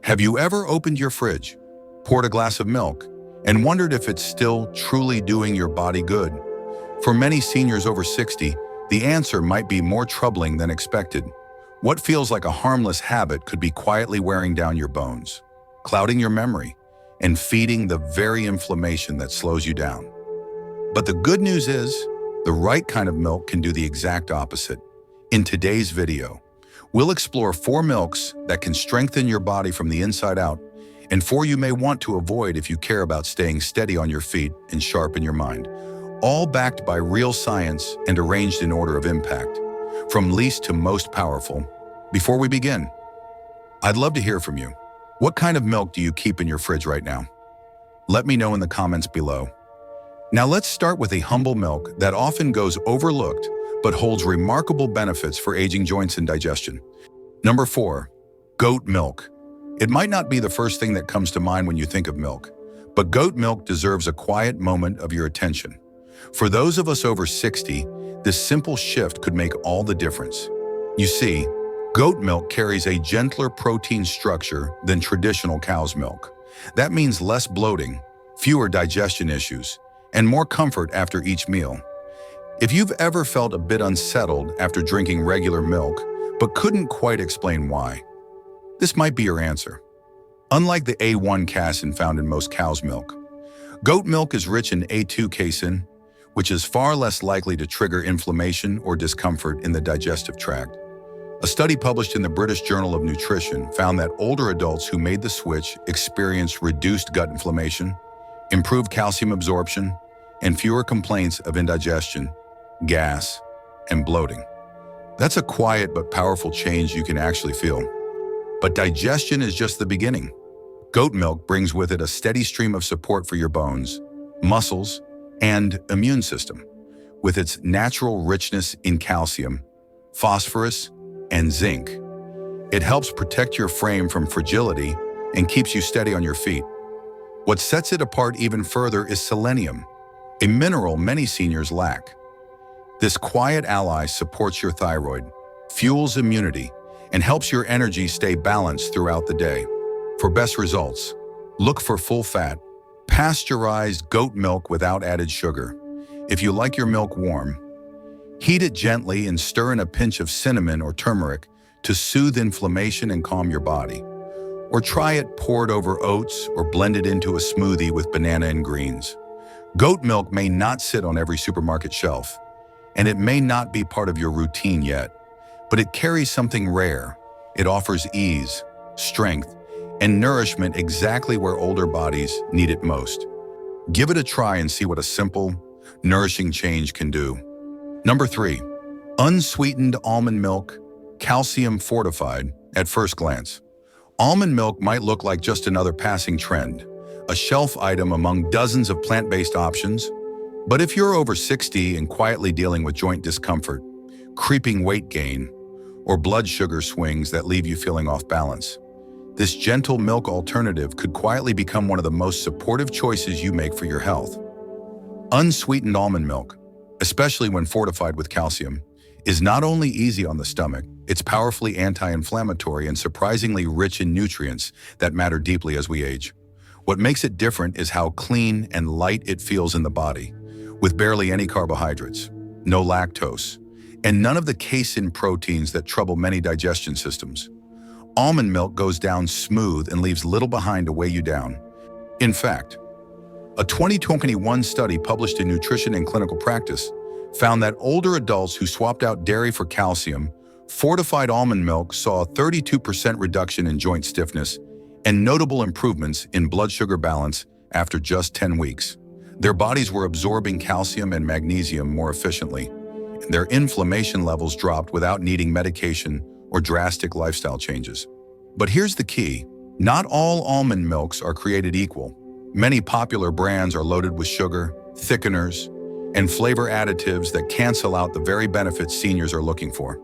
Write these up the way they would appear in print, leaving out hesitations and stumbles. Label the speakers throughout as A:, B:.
A: Have you ever opened your fridge, poured a glass of milk, and wondered if it's still truly doing your body good? For many seniors over 60, the answer might be more troubling than expected. What feels like a harmless habit could be quietly wearing down your bones, clouding your memory, and feeding the very inflammation that slows you down. But the good news is, the right kind of milk can do the exact opposite. In today's video, we'll explore 4 milks that can strengthen your body from the inside out, and 4 you may want to avoid if you care about staying steady on your feet and sharp in your mind. All backed by real science and arranged in order of impact, from least to most powerful. Before we begin, I'd love to hear from you. What kind of milk do you keep in your fridge right now? Let me know in the comments below. Now let's start with a humble milk that often goes overlooked but holds remarkable benefits for aging joints and digestion. Number 4, goat milk. It might not be the first thing that comes to mind when you think of milk, but goat milk deserves a quiet moment of your attention. For those of us over 60, this simple shift could make all the difference. You see, goat milk carries a gentler protein structure than traditional cow's milk. That means less bloating, fewer digestion issues, and more comfort after each meal. If you've ever felt a bit unsettled after drinking regular milk, but couldn't quite explain why, this might be your answer. Unlike the A1 casein found in most cow's milk, goat milk is rich in A2 casein, which is far less likely to trigger inflammation or discomfort in the digestive tract. A study published in the British Journal of Nutrition found that older adults who made the switch experienced reduced gut inflammation, improved calcium absorption, and fewer complaints of indigestion, gas, and bloating. That's a quiet but powerful change you can actually feel. But digestion is just the beginning. Goat milk brings with it a steady stream of support for your bones, muscles, and immune system. With its natural richness in calcium, phosphorus, and zinc, it helps protect your frame from fragility and keeps you steady on your feet. What sets it apart even further is selenium, a mineral many seniors lack. This quiet ally supports your thyroid, fuels immunity, and helps your energy stay balanced throughout the day. For best results, look for full-fat, pasteurized goat milk without added sugar. If you like your milk warm, heat it gently and stir in a pinch of cinnamon or turmeric to soothe inflammation and calm your body. Or try it poured over oats or blended into a smoothie with banana and greens. Goat milk may not sit on every supermarket shelf, and it may not be part of your routine yet, but it carries something rare. It offers ease, strength, and nourishment exactly where older bodies need it most. Give it a try and see what a simple, nourishing change can do. Number 3, unsweetened almond milk, calcium fortified. At first glance, almond milk might look like just another passing trend, a shelf item among dozens of plant-based options. But if you're over 60 and quietly dealing with joint discomfort, creeping weight gain, or blood sugar swings that leave you feeling off balance, this gentle milk alternative could quietly become one of the most supportive choices you make for your health. Unsweetened almond milk, especially when fortified with calcium, is not only easy on the stomach, it's powerfully anti-inflammatory and surprisingly rich in nutrients that matter deeply as we age. What makes it different is how clean and light it feels in the body, with barely any carbohydrates, no lactose, and none of the casein proteins that trouble many digestion systems. Almond milk goes down smooth and leaves little behind to weigh you down. In fact, a 2021 study published in Nutrition and Clinical Practice found that older adults who swapped out dairy for calcium, fortified almond milk saw a 32% reduction in joint stiffness and notable improvements in blood sugar balance after just 10 weeks. Their bodies were absorbing calcium and magnesium more efficiently, and their inflammation levels dropped without needing medication or drastic lifestyle changes. But here's the key. Not all almond milks are created equal. Many popular brands are loaded with sugar, thickeners, and flavor additives that cancel out the very benefits seniors are looking for.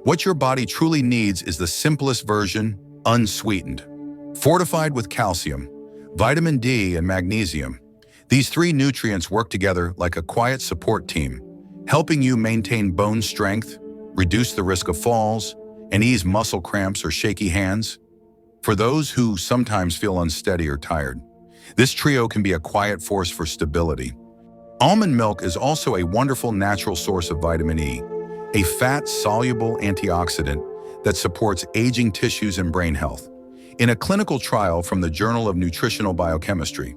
A: What your body truly needs is the simplest version, unsweetened. Fortified with calcium, vitamin D, and magnesium, these 3 nutrients work together like a quiet support team, helping you maintain bone strength, reduce the risk of falls, and ease muscle cramps or shaky hands. For those who sometimes feel unsteady or tired, this trio can be a quiet force for stability. Almond milk is also a wonderful natural source of vitamin E, a fat-soluble antioxidant that supports aging tissues and brain health. In a clinical trial from the Journal of Nutritional Biochemistry,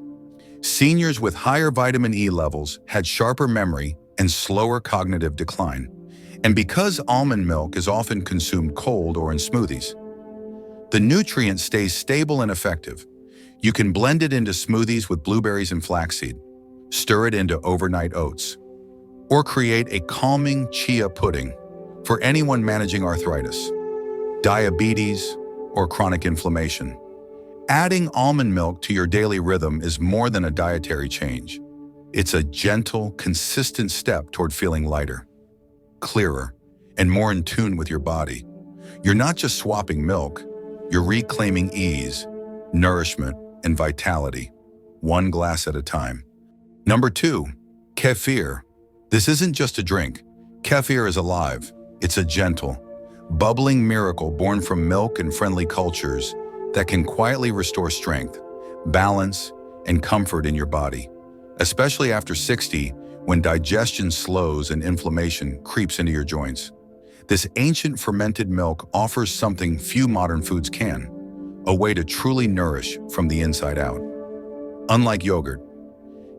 A: seniors with higher vitamin E levels had sharper memory and slower cognitive decline. And because almond milk is often consumed cold or in smoothies, the nutrient stays stable and effective. You can blend it into smoothies with blueberries and flaxseed, stir it into overnight oats, or create a calming chia pudding for anyone managing arthritis, diabetes, or chronic inflammation. Adding almond milk to your daily rhythm is more than a dietary change. It's a gentle, consistent step toward feeling lighter, clearer, and more in tune with your body. You're not just swapping milk, you're reclaiming ease, nourishment, and vitality, one glass at a time. Number 2, kefir. This isn't just a drink. Kefir is alive. It's a gentle, bubbling miracle born from milk and friendly cultures that can quietly restore strength, balance, and comfort in your body, especially after 60, when digestion slows and inflammation creeps into your joints. This ancient fermented milk offers something few modern foods can, a way to truly nourish from the inside out. Unlike yogurt,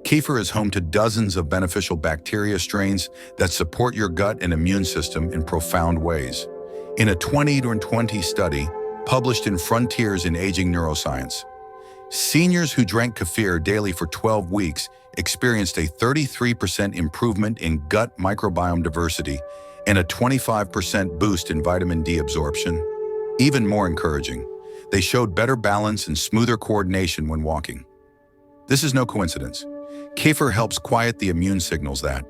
A: kefir is home to dozens of beneficial bacteria strains that support your gut and immune system in profound ways. In a 2020 study published in Frontiers in Aging Neuroscience, seniors who drank kefir daily for 12 weeks experienced a 33% improvement in gut microbiome diversity and a 25% boost in vitamin D absorption. Even more encouraging, they showed better balance and smoother coordination when walking. This is no coincidence. Kefir helps quiet the immune signals that,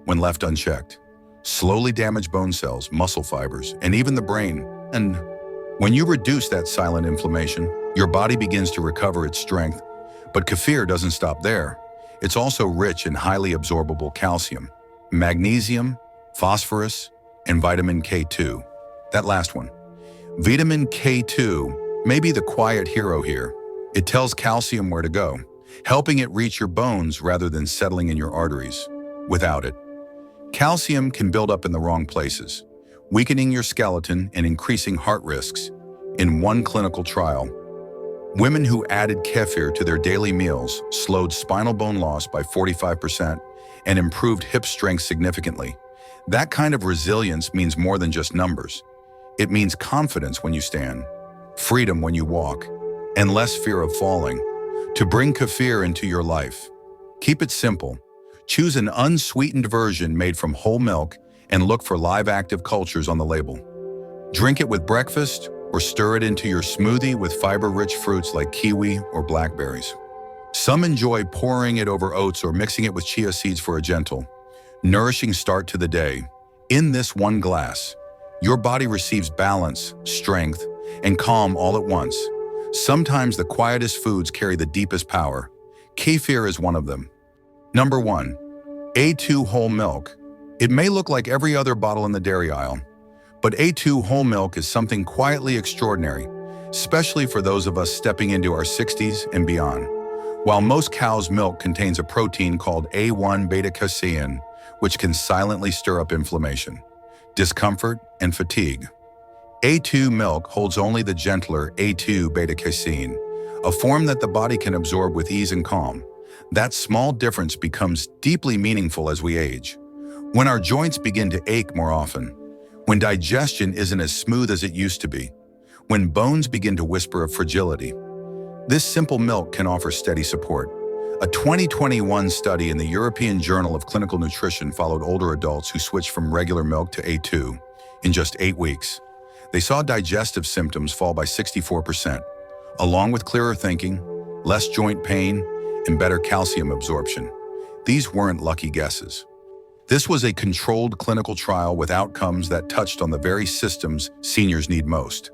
A: when left unchecked, slowly damage bone cells, muscle fibers, and even the brain. And when you reduce that silent inflammation, your body begins to recover its strength. But kefir doesn't stop there. It's also rich in highly absorbable calcium, magnesium, phosphorus, and vitamin K2. That last one. Vitamin K2 may be the quiet hero here. It tells calcium where to go, helping it reach your bones rather than settling in your arteries. Without it, calcium can build up in the wrong places, weakening your skeleton and increasing heart risks. In one clinical trial, women who added kefir to their daily meals slowed spinal bone loss by 45% and improved hip strength significantly. That kind of resilience means more than just numbers. It means confidence when you stand, freedom when you walk, and less fear of falling. To bring kefir into your life, keep it simple. Choose an unsweetened version made from whole milk and look for live active cultures on the label. Drink it with breakfast or stir it into your smoothie with fiber-rich fruits like kiwi or blackberries. Some enjoy pouring it over oats or mixing it with chia seeds for a gentle, nourishing start to the day. In this one glass, your body receives balance, strength, and calm all at once. Sometimes the quietest foods carry the deepest power. Kefir is one of them. Number 1, A2 whole milk. It may look like every other bottle in the dairy aisle, but A2 whole milk is something quietly extraordinary, especially for those of us stepping into our 60s and beyond. While most cow's milk contains a protein called A1 beta-casein, which can silently stir up inflammation, discomfort, and fatigue, A2 milk holds only the gentler A2 beta-casein, a form that the body can absorb with ease and calm. That small difference becomes deeply meaningful as we age. When our joints begin to ache more often, when digestion isn't as smooth as it used to be, when bones begin to whisper of fragility, this simple milk can offer steady support. A 2021 study in the European Journal of Clinical Nutrition followed older adults who switched from regular milk to A2 in just 8 weeks. They saw digestive symptoms fall by 64%, along with clearer thinking, less joint pain, and better calcium absorption. These weren't lucky guesses. This was a controlled clinical trial with outcomes that touched on the very systems seniors need most: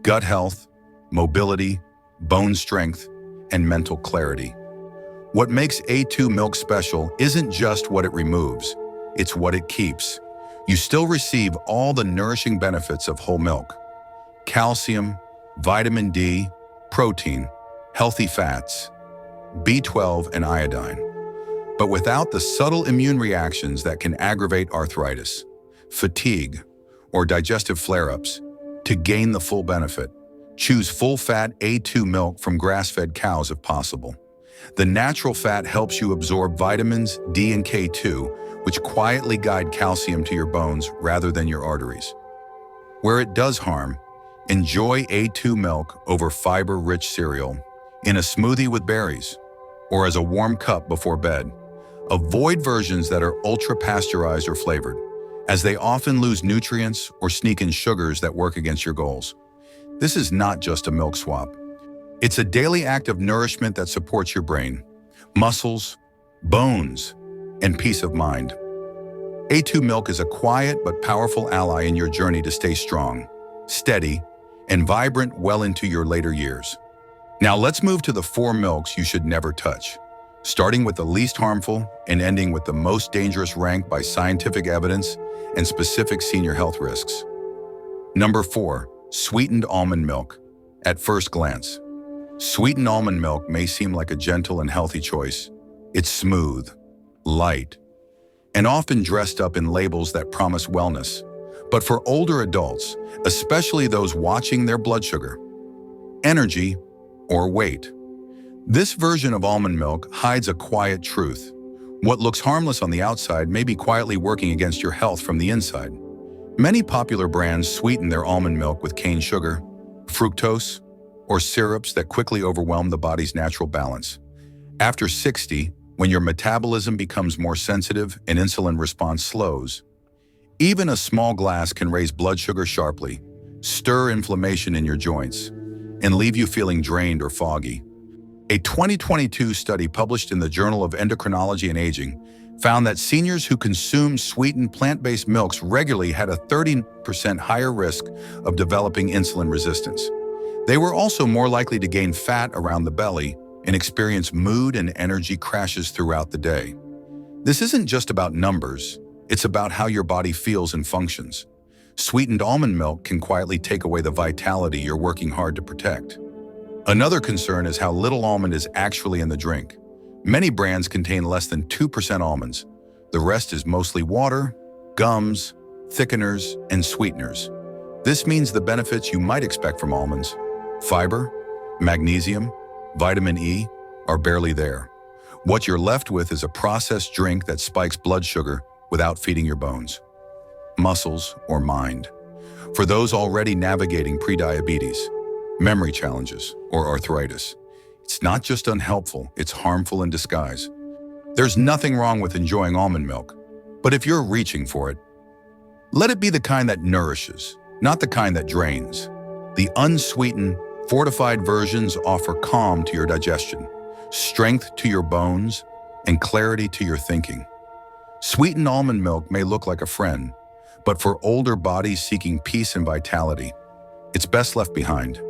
A: gut health, mobility, bone strength, and mental clarity. What makes A2 milk special isn't just what it removes, it's what it keeps. You still receive all the nourishing benefits of whole milk: calcium, vitamin D, protein, healthy fats, B12, and iodine, but without the subtle immune reactions that can aggravate arthritis, fatigue, or digestive flare-ups. To gain the full benefit, choose full-fat A2 milk from grass-fed cows if possible. The natural fat helps you absorb vitamins D and K2, which quietly guide calcium to your bones rather than your arteries. Where it does harm, enjoy A2 milk over fiber-rich cereal, in a smoothie with berries, or as a warm cup before bed. Avoid versions that are ultra-pasteurized or flavored, as they often lose nutrients or sneak in sugars that work against your goals. This is not just a milk swap. It's a daily act of nourishment that supports your brain, muscles, bones, and peace of mind. A2 milk is a quiet but powerful ally in your journey to stay strong, steady, and vibrant well into your later years. Now let's move to the 4 milks you should never touch, starting with the least harmful and ending with the most dangerous ranked by scientific evidence and specific senior health risks. Number 4, sweetened almond milk. At first glance, sweetened almond milk may seem like a gentle and healthy choice. It's smooth, light, and often dressed up in labels that promise wellness. But for older adults, especially those watching their blood sugar, energy, or weight, this version of almond milk hides a quiet truth. What looks harmless on the outside may be quietly working against your health from the inside. Many popular brands sweeten their almond milk with cane sugar, fructose, or syrups that quickly overwhelm the body's natural balance. After 60, when your metabolism becomes more sensitive and insulin response slows, even a small glass can raise blood sugar sharply, stir inflammation in your joints, and leave you feeling drained or foggy. A 2022 study published in the Journal of Endocrinology and Aging found that seniors who consumed sweetened plant-based milks regularly had a 30% higher risk of developing insulin resistance. They were also more likely to gain fat around the belly and experience mood and energy crashes throughout the day. This isn't just about numbers, it's about how your body feels and functions. Sweetened almond milk can quietly take away the vitality you're working hard to protect. Another concern is how little almond is actually in the drink. Many brands contain less than 2% almonds. The rest is mostly water, gums, thickeners, and sweeteners. This means the benefits you might expect from almonds, fiber, magnesium, vitamin E, are barely there. What you're left with is a processed drink that spikes blood sugar without feeding your bones, muscles, or mind. For those already navigating prediabetes, memory challenges, or arthritis, it's not just unhelpful, it's harmful in disguise. There's nothing wrong with enjoying almond milk, but if you're reaching for it, let it be the kind that nourishes, not the kind that drains. The unsweetened, fortified versions offer calm to your digestion, strength to your bones, and clarity to your thinking. Sweetened almond milk may look like a friend, but for older bodies seeking peace and vitality, it's best left behind.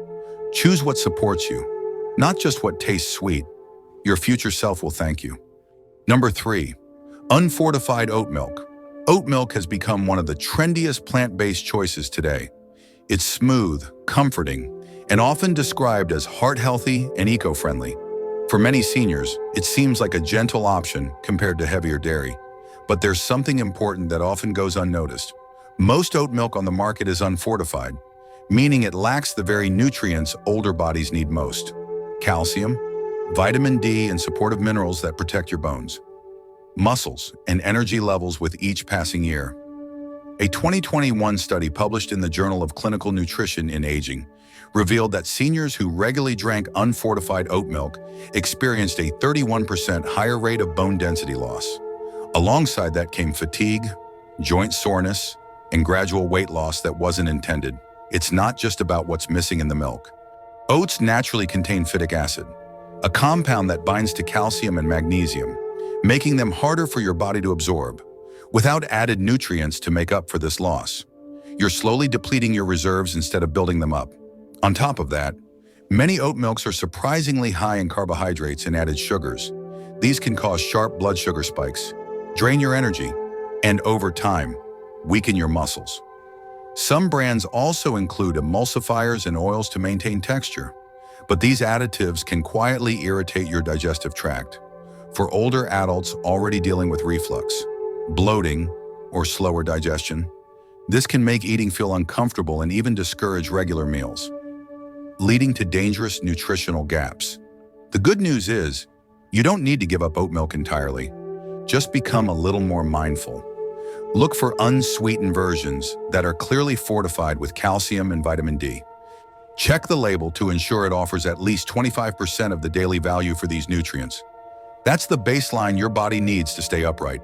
A: Choose what supports you, not just what tastes sweet. Your future self will thank you. Number 3, unfortified oat milk. Oat milk has become one of the trendiest plant-based choices today. It's smooth, comforting, and often described as heart-healthy and eco-friendly. For many seniors, it seems like a gentle option compared to heavier dairy. But there's something important that often goes unnoticed. Most oat milk on the market is unfortified, meaning it lacks the very nutrients older bodies need most: calcium, vitamin D, and supportive minerals that protect your bones, muscles, and energy levels with each passing year. A 2021 study published in the Journal of Clinical Nutrition in Aging revealed that seniors who regularly drank unfortified oat milk experienced a 31% higher rate of bone density loss. Alongside that came fatigue, joint soreness, and gradual weight loss that wasn't intended. It's not just about what's missing in the milk. Oats naturally contain phytic acid, a compound that binds to calcium and magnesium, making them harder for your body to absorb. Without added nutrients to make up for this loss, you're slowly depleting your reserves instead of building them up. On top of that, many oat milks are surprisingly high in carbohydrates and added sugars. These can cause sharp blood sugar spikes, drain your energy, and over time, weaken your muscles. Some brands also include emulsifiers and oils to maintain texture, but these additives can quietly irritate your digestive tract. For older adults already dealing with reflux, bloating, or slower digestion, this can make eating feel uncomfortable and even discourage regular meals, leading to dangerous nutritional gaps. The good news is, you don't need to give up oat milk entirely. Just become a little more mindful. Look for unsweetened versions that are clearly fortified with calcium and vitamin D. Check the label to ensure it offers at least 25% of the daily value for these nutrients. That's the baseline your body needs to stay upright,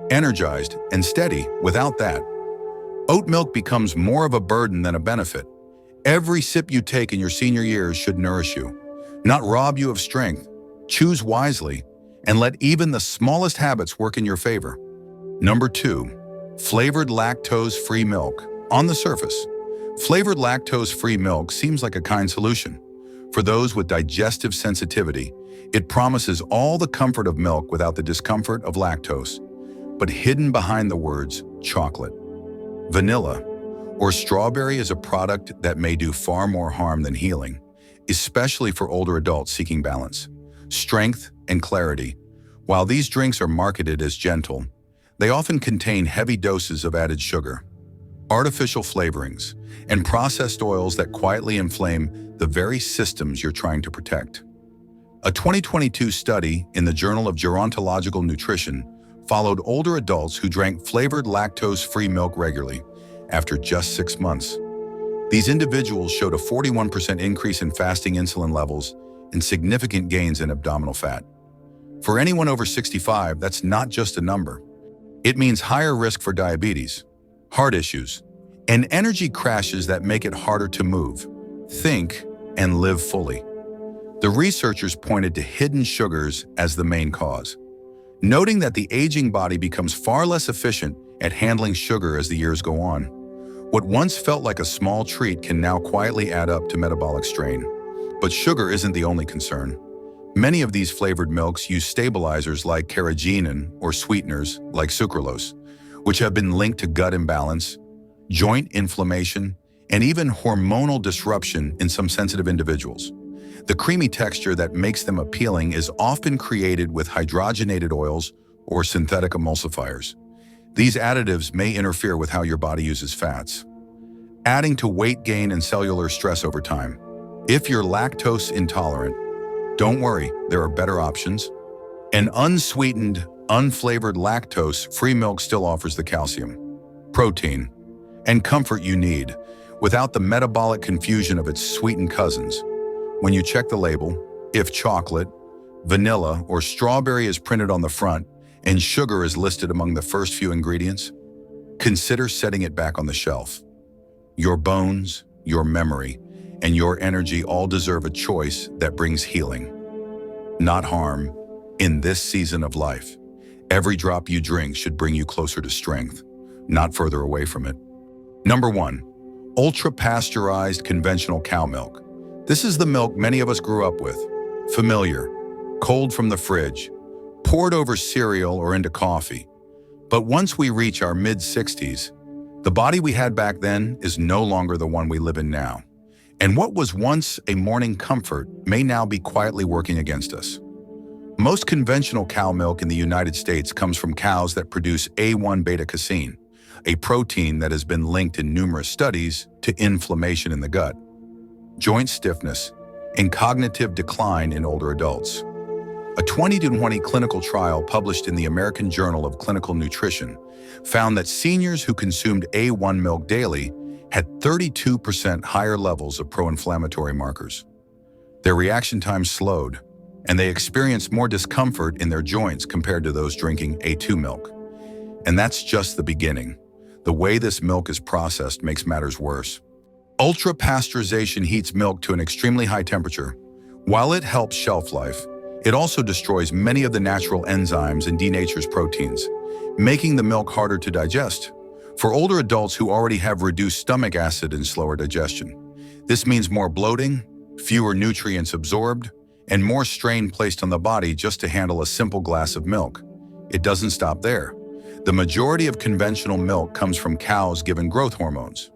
A: energized, and steady. Without that, oat milk becomes more of a burden than a benefit. Every sip you take in your senior years should nourish you, not rob you of strength. Choose wisely and let even the smallest habits work in your favor. Number 2, flavored lactose-free milk. On the surface, flavored lactose-free milk seems like a kind solution. For those with digestive sensitivity, it promises all the comfort of milk without the discomfort of lactose. But hidden behind the words chocolate, vanilla, or strawberry is a product that may do far more harm than healing, especially for older adults seeking balance, strength, and clarity. While these drinks are marketed as gentle, they often contain heavy doses of added sugar, artificial flavorings, and processed oils that quietly inflame the very systems you're trying to protect. A 2022 study in the Journal of Gerontological Nutrition followed older adults who drank flavored lactose-free milk regularly after just 6 months. These individuals showed a 41% increase in fasting insulin levels and significant gains in abdominal fat. For anyone over 65, that's not just a number. It means higher risk for diabetes, heart issues, and energy crashes that make it harder to move, think, and live fully. The researchers pointed to hidden sugars as the main cause, noting that the aging body becomes far less efficient at handling sugar as the years go on. What once felt like a small treat can now quietly add up to metabolic strain. But sugar isn't the only concern. Many of these flavored milks use stabilizers like carrageenan or sweeteners like sucralose, which have been linked to gut imbalance, joint inflammation, and even hormonal disruption in some sensitive individuals. The creamy texture that makes them appealing is often created with hydrogenated oils or synthetic emulsifiers. These additives may interfere with how your body uses fats, adding to weight gain and cellular stress over time. If you're lactose intolerant, don't worry, there are better options. An unsweetened, unflavored lactose-free milk still offers the calcium, protein, and comfort you need without the metabolic confusion of its sweetened cousins. When you check the label, if chocolate, vanilla, or strawberry is printed on the front and sugar is listed among the first few ingredients, consider setting it back on the shelf. Your bones, your memory, and your energy all deserve a choice that brings healing, not harm. In this season of life, every drop you drink should bring you closer to strength, not further away from it. Number 1, ultra-pasteurized conventional cow milk. This is the milk many of us grew up with. Familiar, cold from the fridge, poured over cereal or into coffee. But once we reach our mid-60s, the body we had back then is no longer the one we live in now. And what was once a morning comfort may now be quietly working against us. Most conventional cow milk in the United States comes from cows that produce A1 beta-casein, a protein that has been linked in numerous studies to inflammation in the gut, joint stiffness, and cognitive decline in older adults. A 2020 clinical trial published in the American Journal of Clinical Nutrition found that seniors who consumed A1 milk daily had 32% higher levels of pro-inflammatory markers. Their reaction time slowed, and they experienced more discomfort in their joints compared to those drinking A2 milk. And that's just the beginning. The way this milk is processed makes matters worse. Ultra-pasteurization heats milk to an extremely high temperature. While it helps shelf life, it also destroys many of the natural enzymes and denatures proteins, making the milk harder to digest. For older adults who already have reduced stomach acid and slower digestion, this means more bloating, fewer nutrients absorbed, and more strain placed on the body just to handle a simple glass of milk. It doesn't stop there. The majority of conventional milk comes from cows given growth hormones,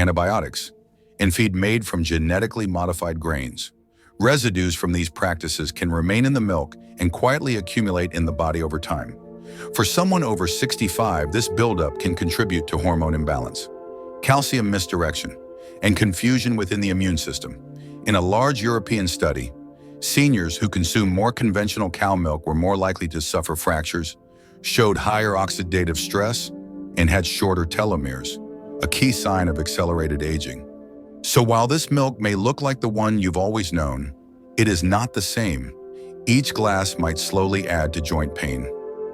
A: antibiotics, and feed made from genetically modified grains. Residues from these practices can remain in the milk and quietly accumulate in the body over time. For someone over 65, this buildup can contribute to hormone imbalance, calcium misdirection, and confusion within the immune system. In a large European study, seniors who consume more conventional cow milk were more likely to suffer fractures, showed higher oxidative stress, and had shorter telomeres, a key sign of accelerated aging. So while this milk may look like the one you've always known, it is not the same. Each glass might slowly add to joint pain,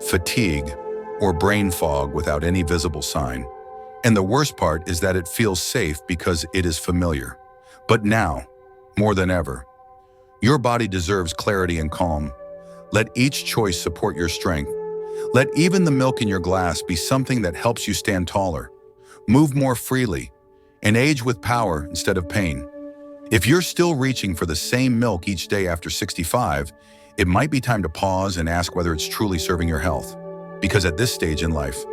A: fatigue, or brain fog without any visible sign. And the worst part is that it feels safe because it is familiar. But now, more than ever, your body deserves clarity and calm. Let each choice support your strength. Let even the milk in your glass be something that helps you stand taller, move more freely, and age with power instead of pain. If you're still reaching for the same milk each day after 65, it might be time to pause and ask whether it's truly serving your health. Because at this stage in life,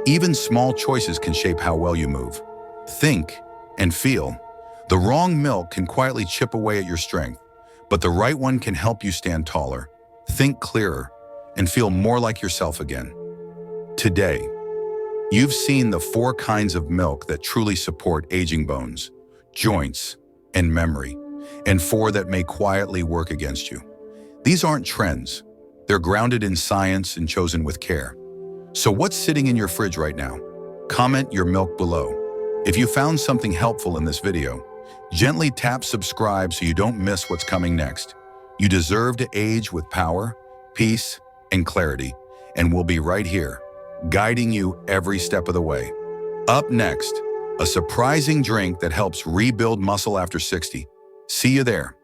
A: even small choices can shape how well you move, think, and feel. The wrong milk can quietly chip away at your strength, but the right one can help you stand taller, think clearer, and feel more like yourself again. Today, you've seen the 4 kinds of milk that truly support aging bones, joints, and memory, and 4 that may quietly work against you. These aren't trends. They're grounded in science and chosen with care. So what's sitting in your fridge right now? Comment your milk below. If you found something helpful in this video, gently tap subscribe so you don't miss what's coming next. You deserve to age with power, peace, and clarity, and we'll be right here, guiding you every step of the way. Up next, a surprising drink that helps rebuild muscle after 60. See you there.